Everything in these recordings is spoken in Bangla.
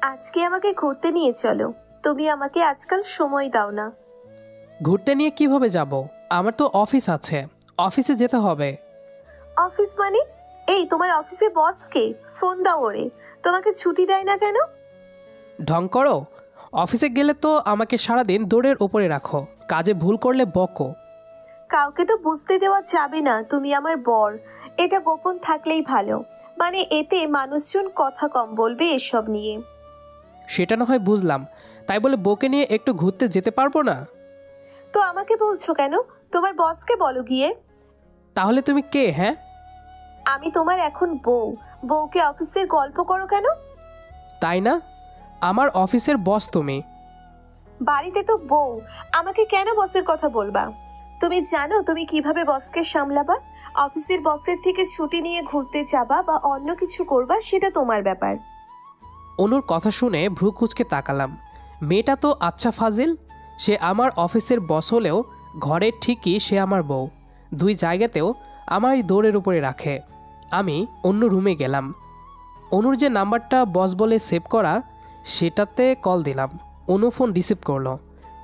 আজকে আমাকে ঘুরতে নিয়ে চলো। তুমি আমাকে আজকাল সময় দাও না। ঘুরতে নিয়ে কিভাবে যাব? আমার তো অফিস আছে, অফিসে যেতে হবে। অফিস মানে? এই তোমার অফিসে বস কে? ফোন দাও ওরে। তোমাকে ছুটি দেয় না কেন? ঢং করো। অফিসে গেলে তো আমাকে সারাদিন দৌড়ের ওপরে রাখো, কাজে ভুল করলে বকো। কাউকে তো বুঝতে দেওয়া যাবে না তুমি আমার বর। এটা গোপন থাকলেই ভালো। মানে এতে মানুষজন কথা কম বলবে এসব নিয়ে। সেটা না হয় বুঝলাম, তাই বলে বউকে নিয়ে একটু ঘুরতে যেতে পারবো না? তো আমাকে বলছো কেন? তোমার বসকে বলো গিয়ে। তাহলে তুমি কে? হ্যাঁ, আমি তোমার এখন বউ। বউকে অফিসের গল্প করো কেন? তাই না? আমার অফিসের বস তুমি। বাড়িতে তো বউ, আমাকে কেন বসের কথা বলবা? তুমি জানো তুমি কিভাবে বসকে সামলাবা? অফিসের বসের থেকে ছুটি নিয়ে ঘুরতে যাবা বা অন্য কিছু করবা সেটা তোমার ব্যাপার। অনুর কথা শুনে ভ্রু কুঁচকে তাকালাম। মেয়েটা তো আচ্ছা ফাজিল। সে আমার অফিসের বস হলেও ঘরের ঠিকই সে আমার বউ। দুই জায়গাতেও আমারই দৌড়ের উপরে রাখে। আমি অন্য রুমে গেলাম। অনুর যে নাম্বারটা বস বলে সেভ করা, সেটাতে কল দিলাম। অনু ফোন রিসিভ করলো।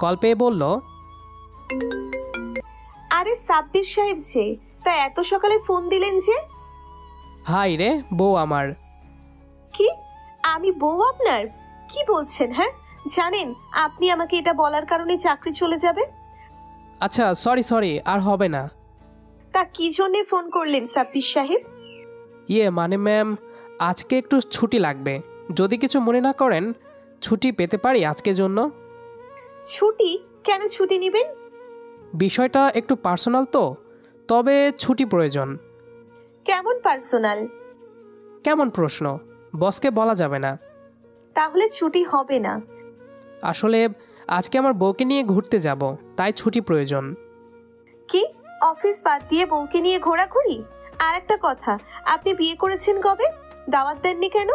কল পেয়ে বলল, আরে সাব্বির সাহেব যে, তা এত সকালে ফোন দিলেন যে? হাই রে বউ আমার। কি? আমি বউ আপনার? কি বলছেন? হ্যাঁ, জানেন আপনি আমাকে এটা বলার কারণে চাকরি চলে যাবে। আচ্ছা সরি আর হবে না। তা কি জন্যে ফোন করলেন সাব্বির সাহেব? মানে ম্যাম, আজকে একটু ছুটি লাগবে। যদি কিছু মনে না করেন, ছুটি পেতে পারি আজকের জন্য? ছুটি? কেন ছুটি নেবেন? বিষয়টা একটু পার্সোনাল তো, তবে ছুটি প্রয়োজন। কেমন পার্সোনাল? কেমন প্রশ্ন? বসকে বলা যাবে না। তাহলে ছুটি হবে না। আসলে আজকে আমার বউকে নিয়ে ঘুরতে যাব, তাই ছুটি প্রয়োজন। কি? অফিস বাদ দিয়ে বউকে নিয়ে ঘোরাঘুরি? আর একটা কথা, আপনি বিয়ে করেছেন কবে? দাওয়াত দেননি কেন?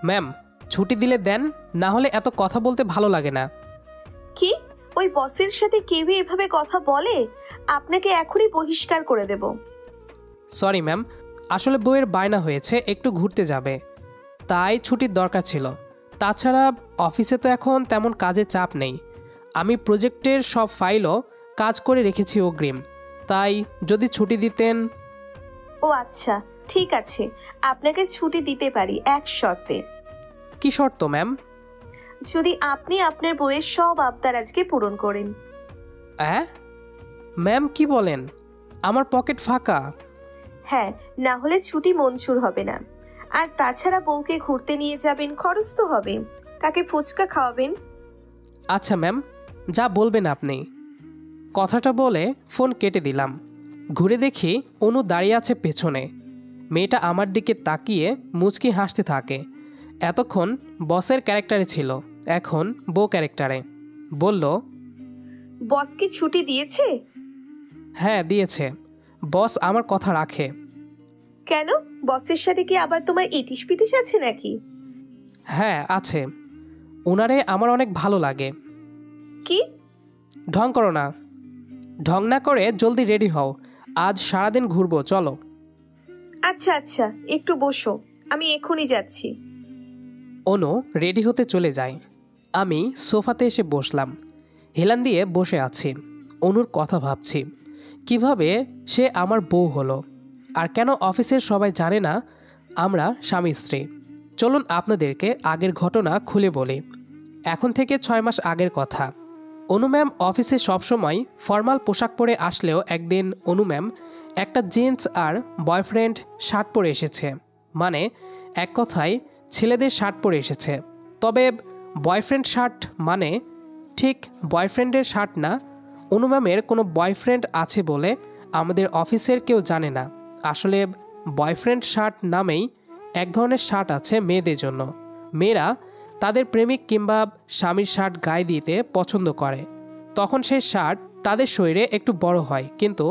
ম্যাম, ছুটি দিলে দেন, না হলে এত কথা বলতে ভালো লাগে না। কি? ওই বসের সাথে কেউই এভাবে কথা বলে? আপনাকে এখনই বহিষ্কার করে দেব। সরি ম্যাম, আসলে বউয়ের বায়না হয়েছে একটু ঘুরতে যাবে, তাই ছুটির দরকার ছিল। তাছাড়া অফিসে তো এখন তেমন কাজের চাপ নেই। আমি প্রজেক্টের সব ফাইলও কাজ করে রেখেছি অগ্রিম, তাই যদি ছুটি দিতেন। ও আচ্ছা, ঠিক আছে, আপনাকে ছুটি দিতে পারি এক শর্তে। কি শর্ত ম্যাম? যদি আপনি আপনার বউয়ের সব আবদার আজকে পূরণ করেন। ম্যাম কি বলেন? আমার পকেট ফাঁকা। হ্যাঁ, না হলে ছুটি মঞ্জুর হবে না। আর তাছাড়া বউকে ঘুরতে নিয়ে যাবেন, খরচ তো হবে। তাকে ফুচকা খাওয়াবেন। আচ্ছা ম্যাম, যা বলবেন আপনি। কথাটা বলে ফোন কেটে দিলাম। ঘুরে দেখি অনু দাঁড়িয়ে আছে পেছনে। মেয়েটা আমার দিকে তাকিয়ে মুচকি হাসতে থাকে। এতক্ষণ বসের ক্যারেক্টারে ছিল, এখন বউ ক্যারেক্টারে। বলল, বস কি ছুটি দিয়েছে? হ্যাঁ দিয়েছে। বস আমার কথা রাখে। কেন? বসের সাথে কি আবার তোমার ইটিশ পিটিশ আছে নাকি? হ্যাঁ আছে। ওনারে আমার অনেক ভালো লাগে। কি? ঢং করো না। ঢং না করে জলদি রেডি হও, আজ সারাদিন ঘুরবো, চলো। আচ্ছা আচ্ছা, একটু বসো, আমি এখনই যাচ্ছি। অনু রেডি হতে চলে যায়। আমি সোফাতে এসে বসলাম। হেলান দিয়ে বসে আছি। অনুর কথা ভাবছি, কিভাবে সে আমার বউ হলো, আর কেন অফিসের সবাই জানে না আমরা স্বামী স্ত্রী। চলুন আপনাদেরকে আগের ঘটনা খুলে বলি। এখন থেকে 6 মাস আগের কথা। অনু ম্যাম অফিসে সবসময় ফর্মাল পোশাক পরে আসলেও একদিন অনু ম্যাম একটা জিন্স আর বয়ফ্রেন্ড শার্ট পরে এসেছে। মানে এক কথায় ছেলেদের শার্ট পরে এসেছে। তবে বয়ফ্রেন্ড শার্ট মানে ঠিক বয়ফ্রেন্ডের শার্ট না। অনু ম্যামের কোনো বয়ফ্রেন্ড আছে বলে আমাদের অফিসের কেউ জানে না। আসলে বয়ফ্রেন্ড শার্ট নামেই এক ধরনের শার্ট আছে মেয়েদের জন্য। মেয়েরা তাদের প্রেমিক কিংবা স্বামীর শার্ট গায়ে দিতে পছন্দ করে। তখন সেই শার্ট তাদের শরীরে একটু বড় হয়, কিন্তু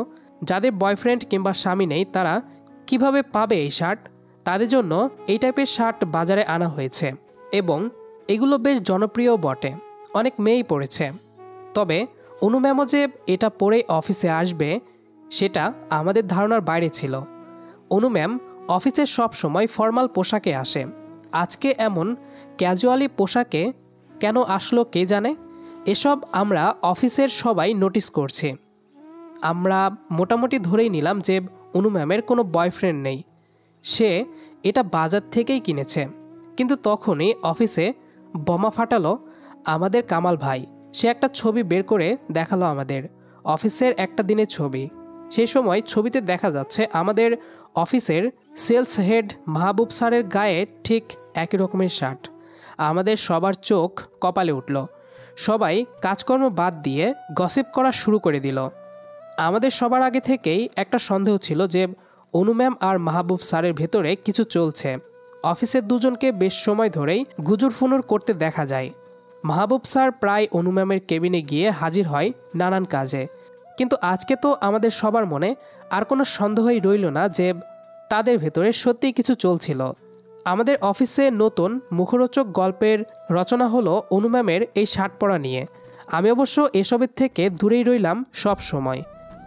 যাদের বয়ফ্রেন্ড কিংবা স্বামী নেই তারা কিভাবে পাবে এই শার্ট? তাদের জন্য এই টাইপের শার্ট বাজারে আনা হয়েছে এবং এগুলো বেশ জনপ্রিয় বটে, অনেক মেয়েই পরেছে। তবে অনু ম্যামও যে এটা পরেই অফিসে আসবে সেটা আমাদের ধারণার বাইরে ছিল। অনু ম্যাম অফিসে সব সময় ফর্মাল পোশাকে আসে। আজকে এমন ক্যাজুয়ালি পোশাকে কেন আসলো কে জানে। এসব আমরা অফিসের সবাই নোটিস করছি। আমরা মোটামুটি ধরেই নিলাম যে অনু ম্যামের কোনো বয়ফ্রেন্ড নেই, সে এটা বাজার থেকেই কিনেছে। কিন্তু তখনই অফিসে বোমা ফাটালো আমাদের কামাল ভাই। সে একটা ছবি বের করে দেখালো আমাদের, অফিসের একটা দিনের ছবি। সেই সময় ছবিতে দেখা যাচ্ছে আমাদের অফিসের সেলস হেড মাহবুব স্যারের গায়ে ঠিক একই রকমের শার্ট। আমাদের সবার চোখ কপালে উঠল। সবাই কাজকর্ম বাদ দিয়ে গসিপ করা শুরু করে দিল। আমাদের সবার আগে থেকেই একটা সন্দেহ ছিল যে অনু ম্যাম আর মাহবুব স্যারের ভেতরে কিছু চলছে। অফিসের দুজনকে বেশ সময় ধরেই গুজুর ফুনুর করতে দেখা যায়। মাহবুব স্যার প্রায় অনু ম্যামের কেবিনে গিয়ে হাজির হয় নানান কাজে। কিন্তু আজকে তো আমাদের সবার মনে আর কোনো সন্দেহই রইল না যে তাদের ভেতরে সত্যিই কিছু চলছিল। আমাদের অফিসে নতুন মুখরোচক গল্পের রচনা হলো অনু ম্যামের এই শার্ট পরা নিয়ে। আমি অবশ্য এসবের থেকে দূরেই রইলাম সব সময়।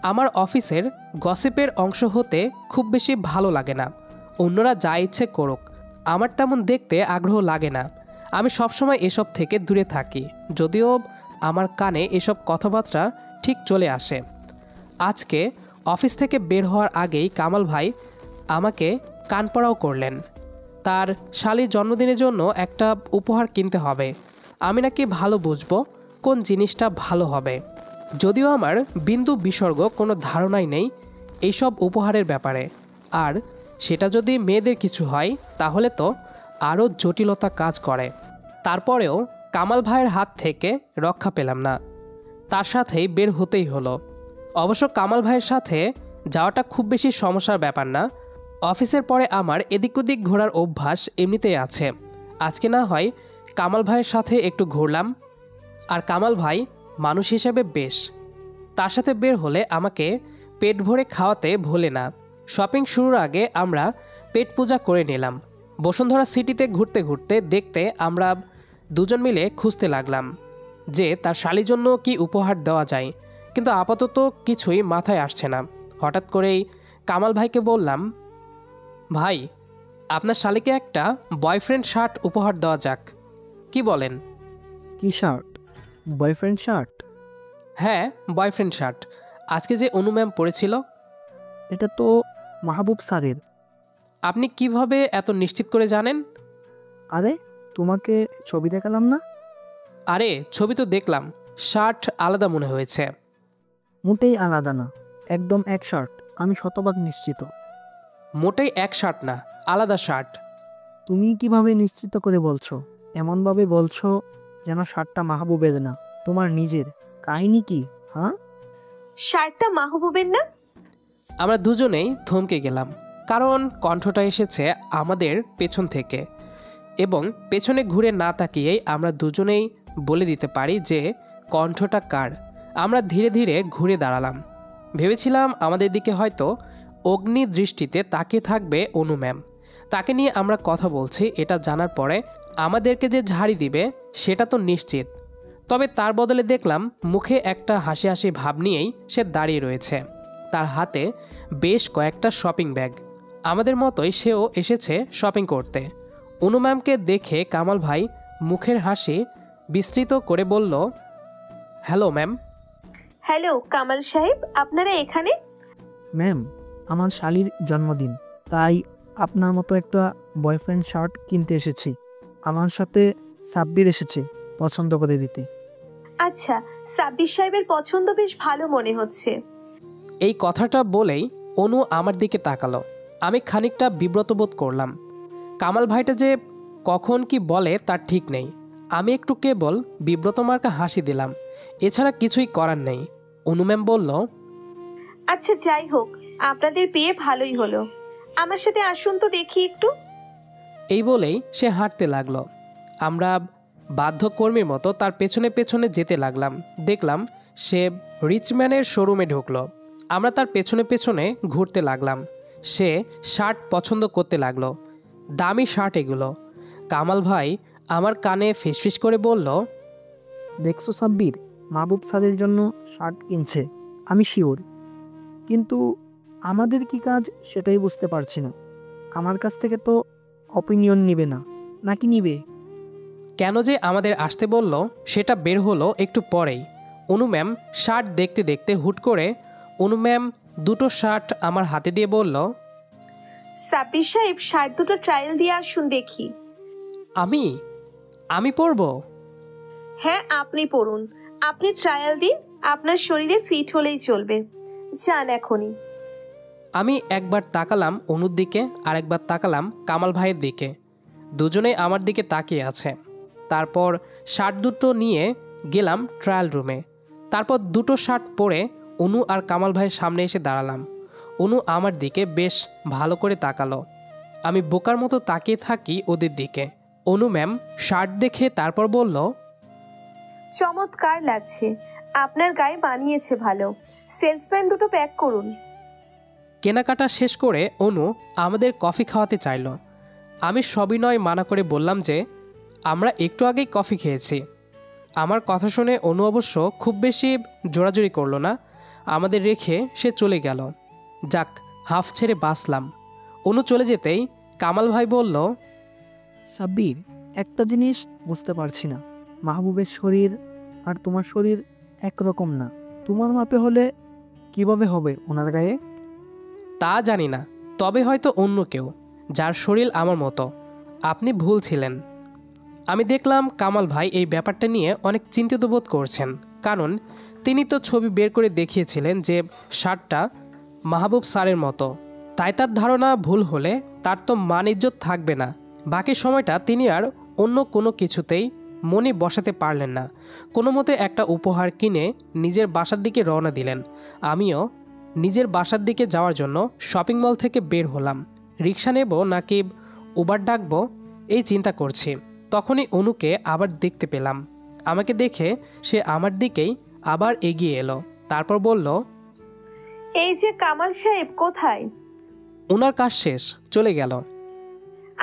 আমার অফিসের গসিপের অংশ হতে খুব বেশি ভালো লাগে না। অন্যরা যা ইচ্ছে করুক, আমার তেমন দেখতে আগ্রহ লাগে না। আমি সবসময় এসব থেকে দূরে থাকি, যদিও আমার কানে এসব কথাবার্তা ঠিক চলে আসে। আজকে অফিস থেকে বের হওয়ার আগেই কামাল ভাই আমাকে কান পড়াও করলেন। তার শালীর জন্মদিনের জন্য একটা উপহার কিনতে হবে। আমি নাকি ভালো বুঝবো কোন জিনিসটা ভালো হবে, যদিও আমার বিন্দু বিসর্গ কোনো ধারণাই নেই এইসব উপহারের ব্যাপারে। আর সেটা যদি মেয়েদের কিছু হয় তাহলে তো আরও জটিলতা কাজ করে। তারপরেও কামাল ভাইয়ের হাত থেকে রক্ষা পেলাম না, তার সাথেই বের হতেই হলো। অবশ্য কামাল ভাইয়ের সাথে যাওয়াটা খুব বেশি সমস্যার ব্যাপার না। অফিসের পরে আমার এদিক ওদিক ঘোরার অভ্যাস এমনিতেই আছে। আজকে না হয় কামাল ভাইয়ের সাথে একটু ঘুরলাম। আর কামাল ভাই মানুষ হিসেবে বেশ, তার সাথে বের হলে আমাকে পেট ভরে খাওয়াতে ভোলে না। শপিং শুরুর আগে আমরা পেট পূজা করে নিলাম। বসুন্ধরা সিটিতে ঘুরতে ঘুরতে দেখতে আমরা দুজন মিলে খুঁজতে লাগলাম যে তার শালীর জন্য কি উপহার দেওয়া যায়, কিন্তু আপাতত কিছুই মাথায় আসছে না। হঠাৎ করেই কামাল ভাইকে বললাম, ভাই, আপনার শালীকে একটা বয়ফ্রেন্ড শার্ট উপহার দেওয়া যাক, কি বলেন? কি শার্ট? Boyfriend shirt? হ্যাঁ, বয়ফ্রেন্ড শার্ট। আজকে যে অনু ম্যাম পড়েছিল। এটা তো মাহবুব স্যারের। আপনি কিভাবে এত নিশ্চিত করে জানেন? আরে, তোমাকে ছবি দেখালাম না? আরে ছবি তো দেখলাম, শার্ট আলাদা মনে হয়েছে। মোটেই আলাদা না, একদম এক শার্ট। আমি শতভাগ নিশ্চিত। মোটেই এক শার্ট না, আলাদা শার্ট। তুমি কিভাবে নিশ্চিত করে বলছো? এমনভাবে বলছো যেন শার্টটা মাহবুবের না, তোমার নিজের। কাহিনী কি? হ্যাঁ, শার্টটা মাহবুবের না? আমরা দুজনেই থমকে গেলাম, কারণ কণ্ঠটা এসেছে আমাদের পেছন থেকে এবং পেছনে ঘুরে না তাকিয়েই আমরা দুজনেই বলে দিতে পারি যে কণ্ঠটা কার। আমরা ধীরে ধীরে ঘুরে দাঁড়ালাম। ভেবেছিলাম আমাদের দিকে হয়তো অগ্নি দৃষ্টিতে তাকিয়ে থাকবে অনু ম্যাম। তাকে নিয়ে আমরা কথা বলছি এটা জানার পরে আমাদেরকে যে ঝাড়ি দিবে সেটা তো নিশ্চিত। তবে তার বদলে দেখলাম মুখে একটা হাসি হাসি ভাব নিয়েই সে দাঁড়িয়ে রয়েছে। তার হাতে বেশ কয়েকটা শপিং ব্যাগ। আমাদের মতোই সেও এসেছে শপিং করতে। অনু ম্যামকে দেখে কামাল ভাই মুখের হাসি বিস্তৃত করে বলল, হ্যালো ম্যাম। হ্যালো কামাল সাহেব, আপনারা এখানে? ম্যাম, আমার শালীর জন্মদিন, তাই আপনার মতো একটা বয়ফ্রেন্ড শার্ট কিনতে এসেছি। আমার সাথে সাব্বির এসেছে পছন্দ করে দিতে। আচ্ছা, সাব্বির সাহেবের পছন্দ বেশ ভালো মনে হচ্ছে। এই কথাটা বলেই অনু আমার দিকে তাকালো। আমি খানিকটা বিব্রত বোধ করলাম। কামাল ভাইটা যে কখন কি বলে তার ঠিক নেই। আমি একটু কেবল বিব্রত মার্কা হাসি দিলাম, এছাড়া কিছুই করার নেই। অনু ম্যাম বলল, আচ্ছা যাই হোক, আপনাদের পেয়ে ভালোই হলো। আমার সাথে আসুন তো দেখি একটু। এই বলেই সে হাঁটতে লাগলো। আমরা বাধ্যকর্মীর মতো তার পেছনে পেছনে যেতে লাগলাম। দেখলাম সে রিচম্যানের শোরুমে ঢুকলো। আমরা তার পেছনে পেছনে ঘুরতে লাগলাম। সে শার্ট পছন্দ করতে লাগলো। দামি শার্ট এগুলো। কামাল ভাই আমার কানে ফিসফিস করে বলল, দেখছো সাব্বির, মাহবুব স্যারের জন্য শার্ট কিনছে, আমি শিওর। কিন্তু আমাদের কি কাজ সেটাই বুঝতে পারছি না। আমার কাছ থেকে তো অপিনিয়ন নিবে না, নাকি নিবে? কেন যে আমাদের আসতে বলল সেটা বের হলো একটু পরেই। অনু ম্যাম শার্ট দেখতে দেখতে হুট করে অনু ম্যাম দুটো শার্ট আমার হাতে দিয়ে বলল, সাব্বির সাহেব শার্ট দুটো ট্রায়াল দিয়ে আসুন দেখি। আমি আমি পরবো? হ্যাঁ, আপনি পরুন। আপনি ট্রায়াল দিন, আপনার শরীরে ফিট হলেই চলবে। যান এখনই। আমি একবার তাকালাম অনুর দিকে, আর একবার তাকালাম কামাল ভাইয়ের দিকে। দুজনেই আমার দিকে তাকিয়ে আছে। তারপর শার্ট দুটো নিয়ে গেলাম ট্রায়াল রুমে। তারপর দুটো শার্ট পরে অনু আর কামাল ভাইয়ের সামনে এসে দাঁড়ালাম। অনু আমার দিকে বেশ ভালো করে তাকালো। আমি বোকার মতো তাকিয়ে থাকি ওদের দিকে। অনু ম্যাম শার্ট দেখে তারপর বলল, চমৎকার লাগছে, আপনার গায়ে মানিয়েছে ভালো। সেলসম্যান দুটো প্যাক করুন। কেনাকাটা শেষ করে অনু আমাদের কফি খাওয়াতে চাইল। আমি সবিনয় মানা করে বললাম যে আমরা একটু আগেই কফি খেয়েছি। আমার কথা শুনে অনু অবশ্য খুব বেশি জোরাজুরি করলো না, আমাদের রেখে সে চলে গেল। যাক, হাফ ছেড়ে বাঁচলাম। অনু চলে যেতেই কামাল ভাই বলল, সাব্বির, একটা জিনিস বুঝতে পারছি না, মাহবুবের শরীর আর তোমার শরীর একরকম না। তোমার মাপে হলে কিভাবে হবে ওনার গায়ে? তা জানি না, তবে হয়তো অন্য কেউ যার শরীর আমার মতো। আপনি ভুল ছিলেন। আমি দেখলাম কামাল ভাই এই ব্যাপারটা নিয়ে অনেক চিন্তিত বোধ করছেন, কারণ তিনি তো ছবি বের করে দেখিয়েছিলেন যে শার্টটা মাহবুব স্যারের মতো। তাই তার ধারণা ভুল হলে তার তো মান ইজ্জত থাকবে না। বাকি সময়টা তিনি আর অন্য কোনো কিছুতেই মনে বসাতে পারলেন না। কোনো মতে একটা উপহার কিনে নিজের বাসার দিকে রওনা দিলেন। আমিও নিজের বাসার দিকে যাওয়ার জন্য শপিং মল থেকে বের হলাম। রিক্সা নেব নাকি উবার ডাকবো এই চিন্তা করছি। তখনই অনুকে আবার দেখতে পেলাম। আমাকে দেখে সে আমার দিকেই আবার এগিয়ে এলো। তারপর বলল, এই যে কামাল সাহেব, কোথায়? ওনার কাজ শেষ, চলে গেল।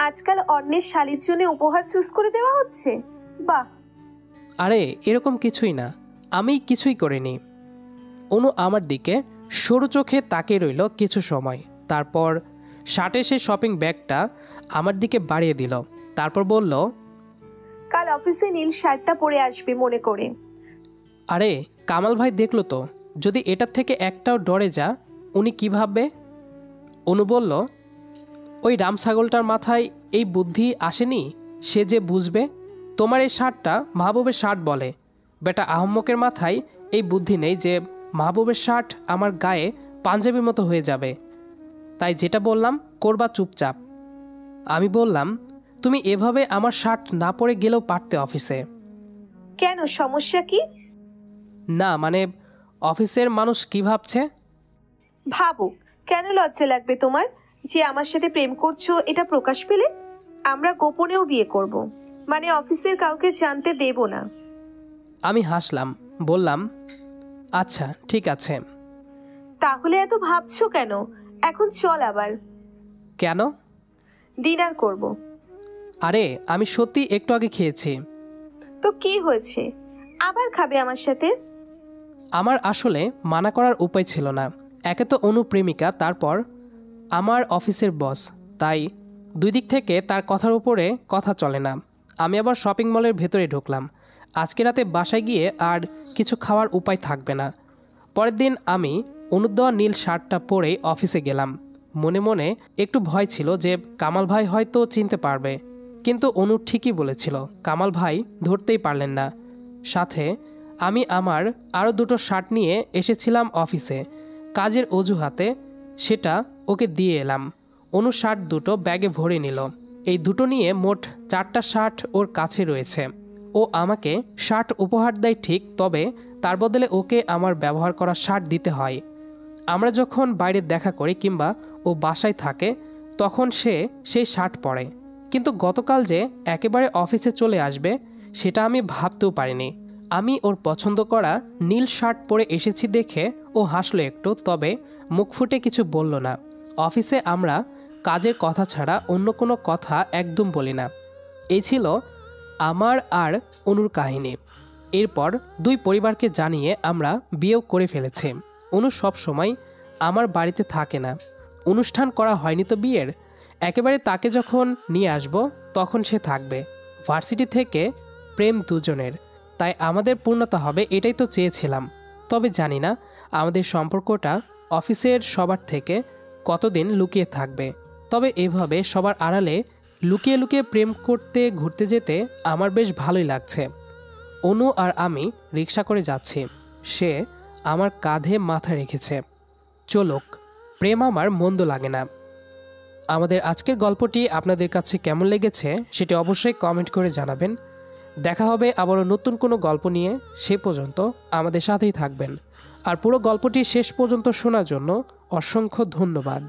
আজকাল অন্যের শালির জন্য উপহার চুজ করে দেওয়া হচ্ছে? বাহ। আরে এরকম কিছুই না, আমি কিছুই করিনি। অনু আমার দিকে সরু চোখে তাকিয়ে রইল কিছু সময়। তারপর শার্টে সে শপিং ব্যাগটা আমার দিকে বাড়িয়ে দিল। তারপর বলল, কাল অফিসে নীল শার্টটা পরে আসবে মনে করে। আরে কামাল ভাই দেখলো তো, যদি এটার থেকে একটাও ডরে যা উনি কী ভাববে? অনু বলল, ওই রাম ছাগলটার মাথায় এই বুদ্ধি আসেনি, সে যে বুঝবে। তোমার এই শার্টটা মাহবুবের শার্ট বলে, বেটা আহম্মকের মাথায় এই বুদ্ধি নেই যে মাহবুবের শার্ট আমার গায়ে পাঞ্জাবির মতো হয়ে যাবে। তাই যেটা বললাম করবা চুপচাপ। আমি বললাম, তুমি এভাবে আমার শার্ট না পরে গেলেও পারতে অফিসে। কেন, সমস্যা কি? না মানে অফিসের মানুষ কি ভাবছে? ভাবুক, কেন লজ্জা লাগবে তোমার যে আমার সাথে প্রেম করছো এটা প্রকাশ পেলে? আমরা গোপনেও বিয়ে করব, মানে অফিসের কাউকে জানতে দেব না। আমি হাসলাম, বললাম, আচ্ছা ঠিক আছে। তাহলে এত ভাবছো কেন? এখন চল আবার। কেন? ডিনার করব। আরে আমি সত্যি একটু আগে খেয়েছি। তো কি হয়েছে, আবার খাবে আমার সাথে? আমার আসলে মানা করার উপায় ছিল না। একে তো অনুপ্রেমিকা, তারপর আমার অফিসের বস, তাই দুই দিক থেকে তার কথার উপরে কথা চলে না। আমি আবার শপিং মলের ভেতরে ঢুকলাম। আজকে রাতে বাসায় গিয়ে আর কিছু খাওয়ার উপায় থাকবে না। পরের দিন আমি অনুর দেওয়া নীল শার্টটা পরেই অফিসে গেলাম। মনে মনে একটু ভয় ছিল যে কামাল ভাই হয়তো চিনতে পারবে, কিন্তু অনু ঠিকই বলেছিল, কামাল ভাই ধরতেই পারলেন না। সাথে আমি আমার আরও দুটো শার্ট নিয়ে এসেছিলাম অফিসে কাজের অজুহাতে, সেটা ওকে দিয়ে এলাম। অনু শার্ট দুটো ব্যাগে ভরে নিল। এই দুটো নিয়ে মোট 4টা শার্ট ওর কাছে রয়েছে। ও আমাকে শার্ট উপহার দেয় ঠিক, তবে তার বদলে ওকে আমার ব্যবহার করা শার্ট দিতে হয়। আমরা যখন বাইরে দেখা করি কিংবা ও বাসায় থাকে তখন সে সেই শার্ট পরে, কিন্তু গতকাল যে একেবারে অফিসে চলে আসবে সেটা আমি ভাবতেও পারিনি। আমি ওর পছন্দ করা নীল শার্ট পরে এসেছি দেখে ও হাসলো একটু, তবে মুখ ফুটে কিছু বলল না। অফিসে আমরা কাজের কথা ছাড়া অন্য কোনো কথা একদম বলি না। এই ছিল আমার আর অনুর কাহিনী। এরপর দুই পরিবারকে জানিয়ে আমরা বিয়েও করে ফেলেছি। অনু সব সময় আমার বাড়িতে থাকে না, অনুষ্ঠান করা হয়নি তো বিয়ের, একেবারে তাকে যখন নিয়ে আসব তখন সে থাকবে। ভার্সিটি থেকে প্রেম দুজনের, তাই আমাদের পূর্ণতা হবে এটাই তো চেয়েছিলাম। তবে জানি না আমাদের সম্পর্কটা অফিসের সবার থেকে কতদিন লুকিয়ে থাকবে। তবে এভাবে সবার আড়ালে লুকিয়ে লুকিয়ে প্রেম করতে ঘুরতে যেতে আমার বেশ ভালোই লাগছে। অনু আর আমি রিক্সা করে যাচ্ছি, সে আমার কাঁধে মাথা রেখেছে। চলুক, প্রেম আমার মন্দ লাগে না। আমাদের আজকের গল্পটি আপনাদের কাছে কেমন লেগেছে সেটি অবশ্যই কমেন্ট করে জানাবেন। দেখা হবে আবারও নতুন কোনো গল্প নিয়ে। সে পর্যন্ত আমাদের সাথেই থাকবেন। আর পুরো গল্পটি শেষ পর্যন্ত শোনার জন্য অসংখ্য ধন্যবাদ।